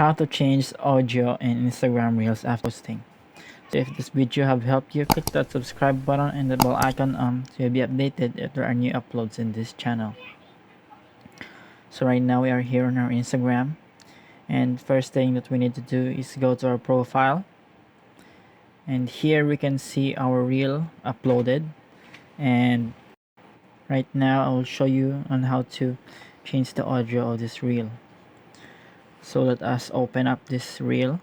how to change audio in Instagram Reels after posting. So if this video have helped you, click that subscribe button and the bell icon so you'll be updated if there are new uploads in this channel. So right now we are here on our Instagram, and first thing that we need to do is go to our profile, and here we can see our reel uploaded. And right now I will show you on how to change the audio of this reel. So let us open up this reel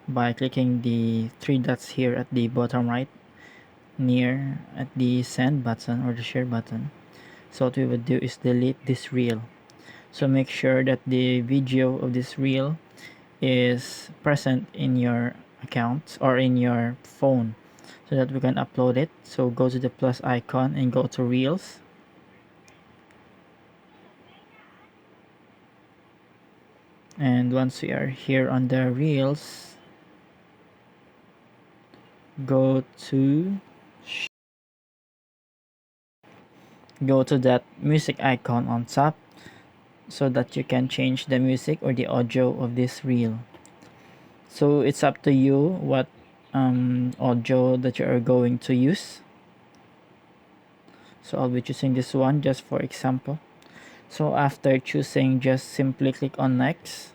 by clicking the three dots here at the bottom right near at the send button or the share button. So what we would do is delete this reel. So make sure that the video of this reel is present in your account or in your phone so that we can upload it. So go to the plus icon and go to reels, and once we are here on the reels, go to that music icon on top so that you can change the music or the audio of this reel. So it's up to you what audio that you are going to use. So I'll be choosing this one just for example. So after choosing, just simply click on next,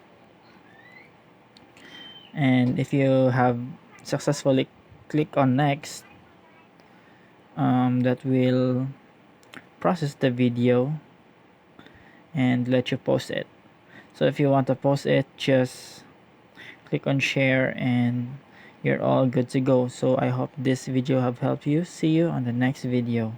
and if you have successfully click on next, that will process the video and let you post it. So if you want to post it, just click on share and you're all good to go. So I hope this video have helped you. See you on the next video.